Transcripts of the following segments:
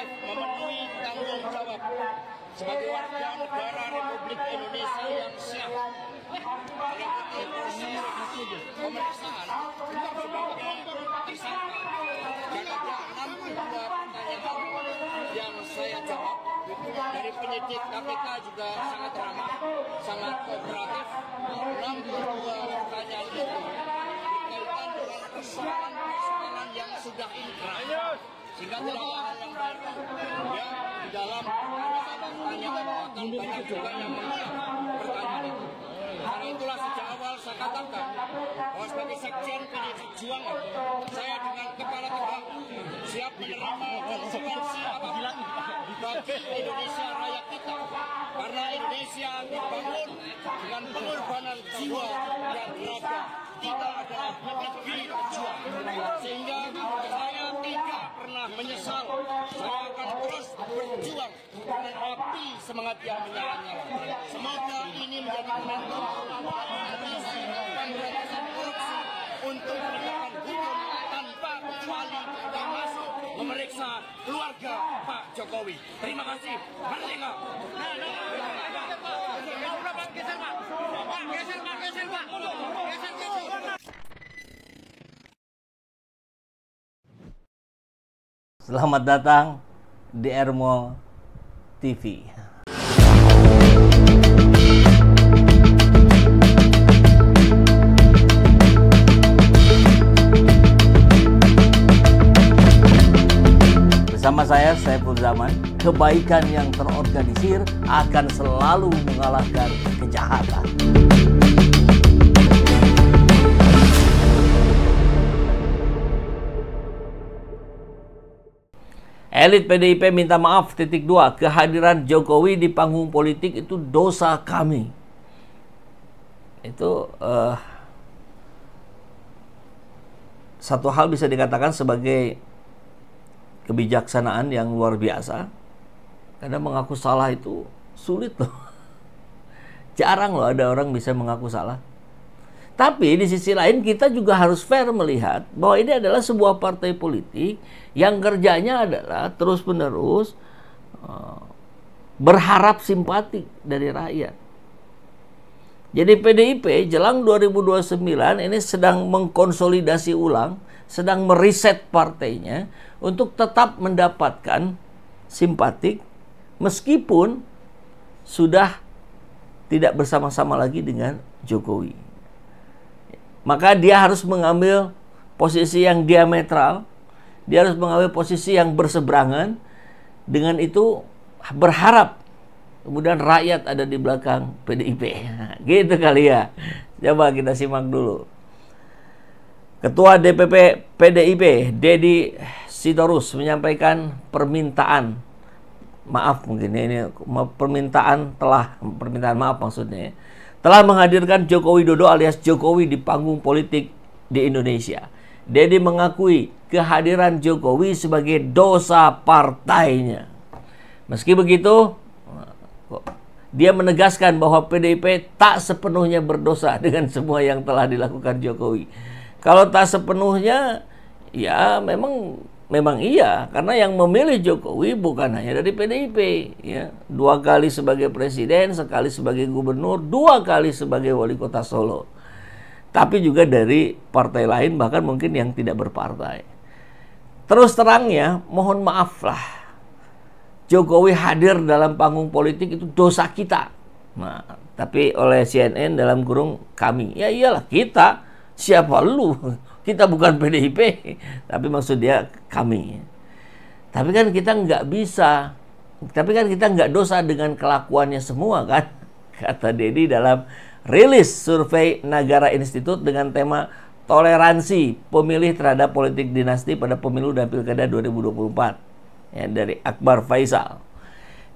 kooperatif memenuhi tanggung jawab sebagai warga negara Republik Indonesia yang sah. Mengikuti prosedur pemeriksaan sebagai tersangka. Dan ada 62 pertanyaan yang saya jawab dari penyidik KPK juga sangat ramah, sangat kooperatif. 62 pertanyaan itu berkaitan dengan persoalan yang sudah inkrah, sehingga tidak ada hal yang baru. Ya, di dalam pertanyaan bahkan banyak juga yang menjawab pertanyaan itu. Karena itulah sejak awal saya katakan bahwa sebagai sekjen PDI Perjuangan, saya dengan kepala tegak siap menerima konsekuensi apapun bagi Indonesia raya kita. Karena Indonesia dibangun dengan pengorbanan jiwa dan raga. Kita adalah negeri berjuang, sehingga saya tidak pernah menyesal. Saya akan terus berjuang dengan api semangat yang menyala-nyala. Semoga ini menjadi momentum visi pemberantasan korupsi untuk penegakan hukum tanpa kecuali termasuk memeriksa keluarga Pak Jokowi. Terima kasih. Merdeka. Selamat datang di Ermo TV. Bersama saya, Saiful Zaman, kebaikan yang terorganisir akan selalu mengalahkan kejahatan. Elit PDIP minta maaf, titik 2. Kehadiran Jokowi di panggung politik itu dosa kami. Itu satu hal bisa dikatakan sebagai kebijaksanaan yang luar biasa. Karena mengaku salah itu sulit loh. Jarang loh ada orang bisa mengaku salah. Tapi di sisi lain kita juga harus fair melihat bahwa ini adalah sebuah partai politik yang kerjanya adalah terus-menerus berharap simpati dari rakyat. Jadi PDIP jelang 2029 ini sedang mengkonsolidasi ulang, sedang meriset partainya untuk tetap mendapatkan simpatik meskipun sudah tidak bersama-sama lagi dengan Jokowi. Maka dia harus mengambil posisi yang diametral, dia harus mengambil posisi yang berseberangan, dengan itu berharap kemudian rakyat ada di belakang PDIP. Gitu kali ya. Coba kita simak dulu. Ketua DPP PDIP, Deddy Sitorus, menyampaikan permintaan maaf, mungkin ini permintaan maaf maksudnya, telah menghadirkan Joko Widodo alias Jokowi di panggung politik di Indonesia. Deddy mengakui kehadiran Jokowi sebagai dosa partainya. Meski begitu, dia menegaskan bahwa PDIP tak sepenuhnya berdosa dengan semua yang telah dilakukan Jokowi. Kalau tak sepenuhnya, ya memang iya, karena yang memilih Jokowi bukan hanya dari PDIP, ya. 2 kali sebagai presiden, sekali sebagai gubernur, 2 kali sebagai wali kota Solo. Tapi juga dari partai lain, bahkan mungkin yang tidak berpartai. Terus terangnya, mohon maaf lah, Jokowi hadir dalam panggung politik itu dosa kita. Nah, tapi oleh CNN dalam kurung kami, ya iyalah kita, siapa lu? Kita bukan PDIP, tapi maksud dia kami. Tapi kan kita nggak bisa, tapi kan kita nggak dosa dengan kelakuannya semua kan, kata Deddy dalam rilis survei Nagara Institute dengan tema toleransi pemilih terhadap politik dinasti pada pemilu dan pilkada 2024 ya, dari Akbar Faisal.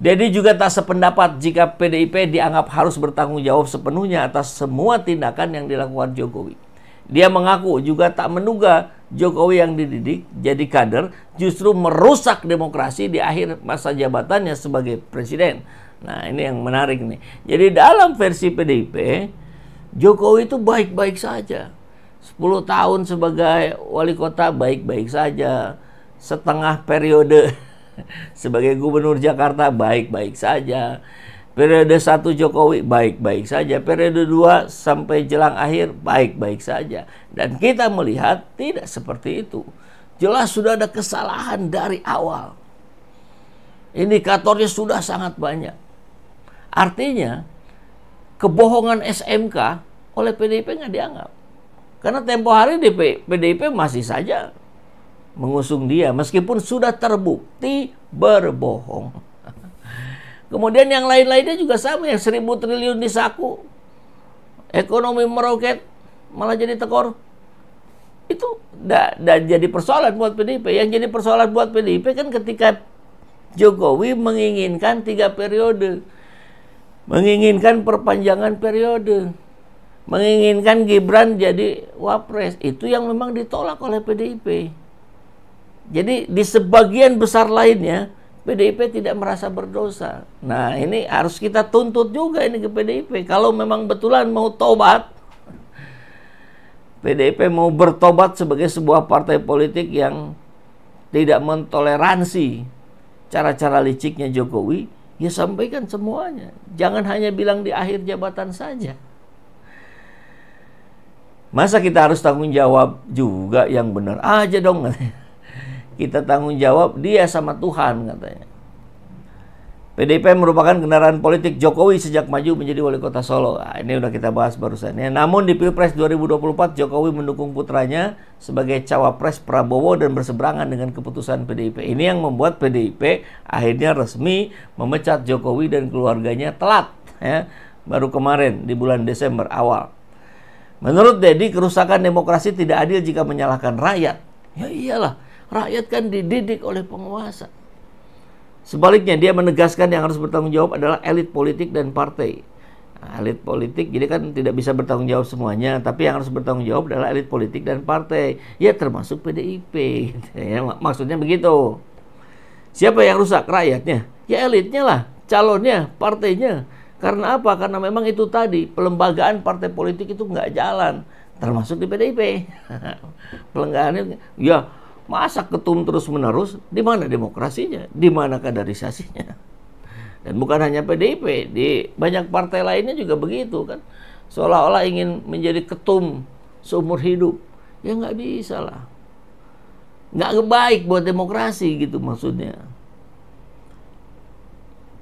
Deddy juga tak sependapat jika PDIP dianggap harus bertanggung jawab sepenuhnya atas semua tindakan yang dilakukan Jokowi. Dia mengaku juga tak menduga Jokowi yang dididik jadi kader justru merusak demokrasi di akhir masa jabatannya sebagai presiden. Nah, ini yang menarik nih. Jadi dalam versi PDIP, Jokowi itu baik-baik saja. 10 tahun sebagai wali kota baik-baik saja. Setengah periode Sebagai gubernur Jakarta baik-baik saja. Periode 1 Jokowi baik-baik saja. Periode 2 sampai jelang akhir baik-baik saja. Dan kita melihat tidak seperti itu. Jelas sudah ada kesalahan dari awal. Indikatornya sudah sangat banyak. Artinya kebohongan SMK oleh PDIP nggak dianggap. Karena tempo hari PDIP masih saja mengusung dia meskipun sudah terbukti berbohong. Kemudian yang lain-lainnya juga sama, yang 1.000 triliun di saku, ekonomi meroket, malah jadi tekor. Itu tidak jadi persoalan buat PDIP. Yang jadi persoalan buat PDIP kan ketika Jokowi menginginkan 3 periode, menginginkan perpanjangan periode, menginginkan Gibran jadi wapres. Itu yang memang ditolak oleh PDIP. Jadi di sebagian besar lainnya PDIP tidak merasa berdosa. Nah, ini harus kita tuntut juga ini ke PDIP. Kalau memang betulan mau tobat, PDIP mau bertobat sebagai sebuah partai politik yang tidak mentoleransi cara-cara liciknya Jokowi, ya sampaikan semuanya. Jangan hanya bilang di akhir jabatan saja. Masa kita harus tanggung jawab juga yang benar aja dong. Kita tanggung jawab dia sama Tuhan katanya. PDIP merupakan kendaraan politik Jokowi sejak maju menjadi wali kota Solo. Nah, ini udah kita bahas barusan ya. Namun di Pilpres 2024 Jokowi mendukung putranya sebagai cawapres Prabowo dan berseberangan dengan keputusan PDIP. Ini yang membuat PDIP akhirnya resmi memecat Jokowi dan keluarganya telat ya. Baru kemarin di bulan Desember awal. Menurut Dedi, kerusakan demokrasi tidak adil jika menyalahkan rakyat. Ya iyalah. Rakyat kan dididik oleh penguasa. Sebaliknya dia menegaskan yang harus bertanggung jawab adalah elit politik dan partai. Nah, elit politik jadi kan tidak bisa bertanggung jawab semuanya, tapi yang harus bertanggung jawab adalah elit politik dan partai. Ya termasuk PDIP. Gitu, ya. Maksudnya begitu. Siapa yang rusak? Rakyatnya. Ya elitnya lah, calonnya, partainya. Karena apa? Karena memang itu tadi, pelembagaan partai politik itu nggak jalan. Termasuk di PDIP. Pelenggahannya, ya masa ketum terus-menerus, di mana demokrasinya? Di mana kaderisasinya? Dan bukan hanya PDIP, di banyak partai lainnya juga begitu kan. Seolah-olah ingin menjadi ketum seumur hidup. Ya nggak bisa lah. Nggak baik buat demokrasi gitu maksudnya.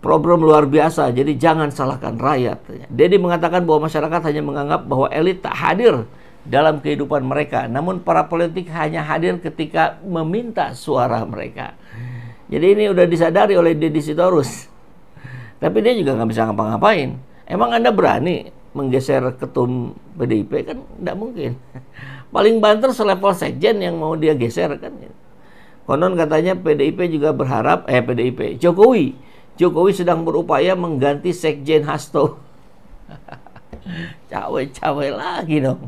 Problem luar biasa, jadi jangan salahkan rakyat. Dedi mengatakan bahwa masyarakat hanya menganggap bahwa elit tak hadir dalam kehidupan mereka. Namun para politik hanya hadir ketika meminta suara mereka. Jadi ini udah disadari oleh Deddy Sitorus. Tapi dia juga nggak bisa ngapa-ngapain. Emang Anda berani menggeser ketum PDIP? Kan nggak mungkin. Paling banter selevel sekjen yang mau dia geser kan. Konon katanya PDIP juga berharap, Jokowi sedang berupaya mengganti sekjen Hasto. Cawe-cawe lagi dong.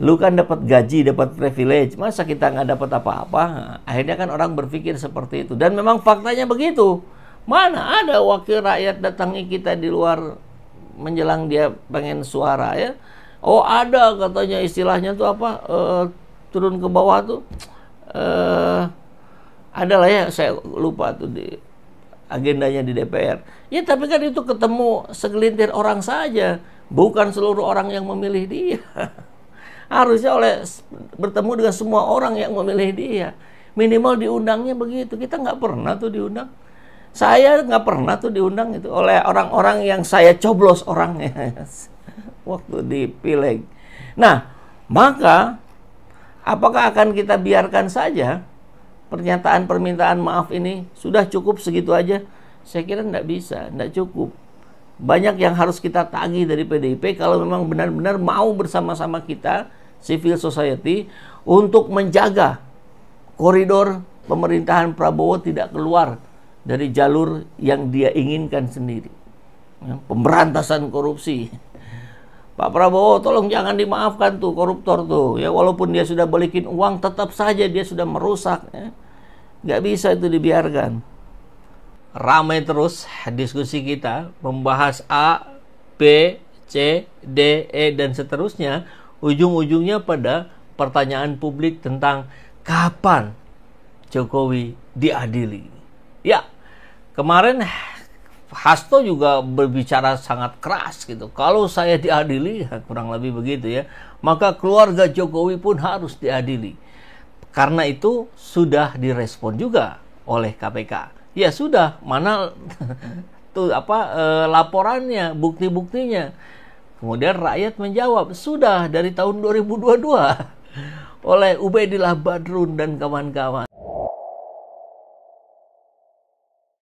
Lu kan dapat gaji, dapat privilege, masa kita nggak dapat apa-apa? Akhirnya kan orang berpikir seperti itu. Dan memang faktanya begitu. Mana ada wakil rakyat datangi kita di luar menjelang dia pengen suara ya? Oh ada katanya istilahnya tuh apa? Turun ke bawah tuh. Ada lah ya, saya lupa tuh di agendanya di DPR. Ya tapi kan itu ketemu segelintir orang saja, bukan seluruh orang yang memilih dia. Harusnya bertemu dengan semua orang yang memilih dia. Minimal diundangnya begitu. Kita nggak pernah tuh diundang. Saya nggak pernah tuh diundang itu oleh orang-orang yang saya coblos orangnya waktu di Pileg. Nah, maka apakah akan kita biarkan saja pernyataan permintaan maaf ini sudah cukup segitu aja? Saya kira nggak bisa, nggak cukup. Banyak yang harus kita tagih dari PDIP kalau memang benar-benar mau bersama-sama kita, civil society, untuk menjaga koridor pemerintahan Prabowo tidak keluar dari jalur yang dia inginkan sendiri. Pemberantasan korupsi. Pak Prabowo tolong jangan dimaafkan tuh koruptor tuh. Ya walaupun dia sudah balikin uang, tetap saja dia sudah merusak. Ya. Nggak bisa itu dibiarkan. Ramai terus diskusi kita membahas A, B, C, D, E, dan seterusnya. Ujung-ujungnya pada pertanyaan publik tentang kapan Jokowi diadili. Ya, kemarin Hasto juga berbicara sangat keras gitu. Kalau saya diadili, kurang lebih begitu ya, maka keluarga Jokowi pun harus diadili. Karena itu sudah direspon juga oleh KPK. Ya sudah, mana tuh laporannya, bukti-buktinya. Kemudian rakyat menjawab, sudah dari tahun 2022 oleh Ubaidillah Badrun dan kawan-kawan.